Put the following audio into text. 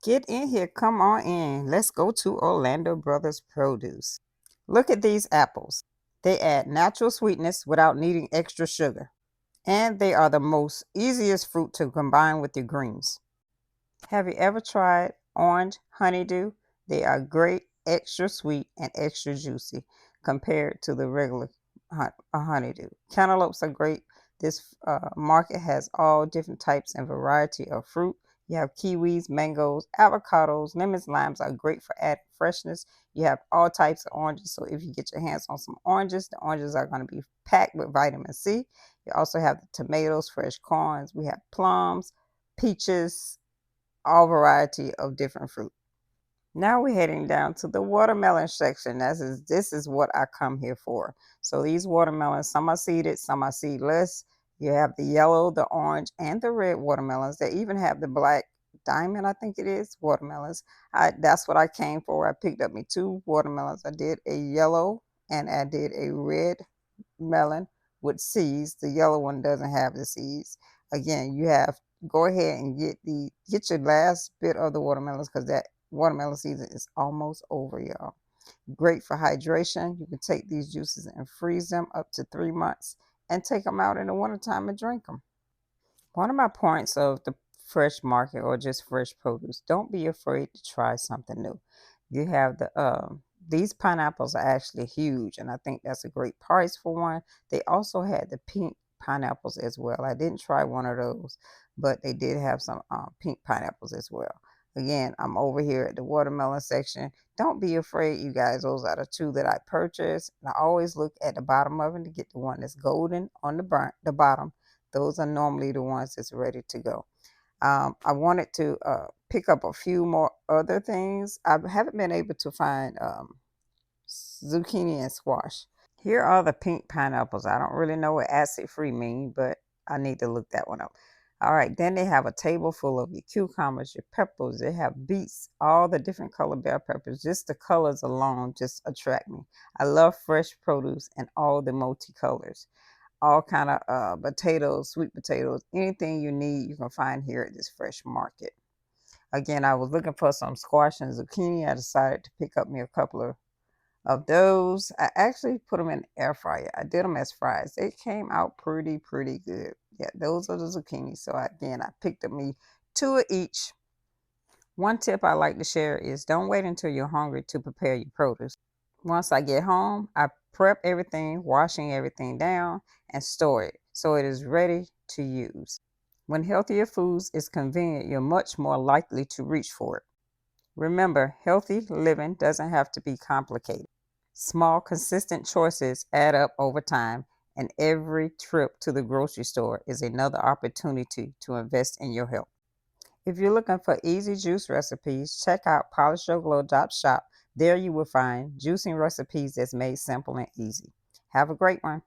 Get in here, come on in. Let's go to Orlando Brothers Produce. Look at these apples. They add natural sweetness without needing extra sugar. And they are the most easiest fruit to combine with your greens. Have you ever tried orange honeydew? They are great, extra sweet, and extra juicy compared to the regular honeydew. Cantaloupes are great. This market has all different types and variety of fruit. You have kiwis, mangoes, avocados, lemons, limes are great for adding freshness. You have all types of oranges. So if you get your hands on some oranges, the oranges are going to be packed with vitamin C. You also have the tomatoes, fresh corns. We have plums, peaches, all variety of different fruit. Now we're heading down to the watermelon section. This is what I come here for. So these watermelons, some are seeded, some are seedless. You have the yellow, the orange, and the red watermelons. They even have the black diamond, I think it is, watermelons. That's what I came for. I picked up me two watermelons. I did a yellow and I did a red melon with seeds. The yellow one doesn't have the seeds. Again, you have go ahead and get your last bit of the watermelons because that watermelon season is almost over, y'all. Great for hydration. You can take these juices and freeze them up to 3 months and take them out in the wintertime and drink them. One of my points of the fresh market or just fresh produce, don't be afraid to try something new. You have these pineapples are actually huge, and I think that's a great price for one. They also had the pink pineapples as well. I didn't try one of those, but they did have some pink pineapples as well. Again, I'm over here at the watermelon section. Don't be afraid, you guys. Those are the two that I purchased. And I always look at the bottom of it to get the one that's golden on the bottom. Those are normally the ones that's ready to go. I wanted to pick up a few more other things. I haven't been able to find zucchini and squash. Here are the pink pineapples. I don't really know what acid free mean, but I need to look that one up. All right, then they have a table full of your cucumbers, your peppers. They have beets, all the different color bell peppers. Just the colors alone just attract me. I love fresh produce and all the multicolors. All kind of potatoes, sweet potatoes, anything you need, you can find here at this fresh market. Again, I was looking for some squash and zucchini. I decided to pick up me a couple of those. I actually put them in the air fryer. I did them as fries. They came out pretty good. Yeah, those are the zucchini. So again, I picked up me two of each. One tip I like to share is don't wait until you're hungry to prepare your produce. Once I get home, I prep everything, washing everything down, and store it so it is ready to use. When healthier foods is convenient, you're much more likely to reach for it. Remember, healthy living doesn't have to be complicated. Small, consistent choices add up over time, and every trip to the grocery store is another opportunity to invest in your health. If you're looking for easy juice recipes, check out PolishYourGlow.shop. There you will find juicing recipes that's made simple and easy. Have a great one.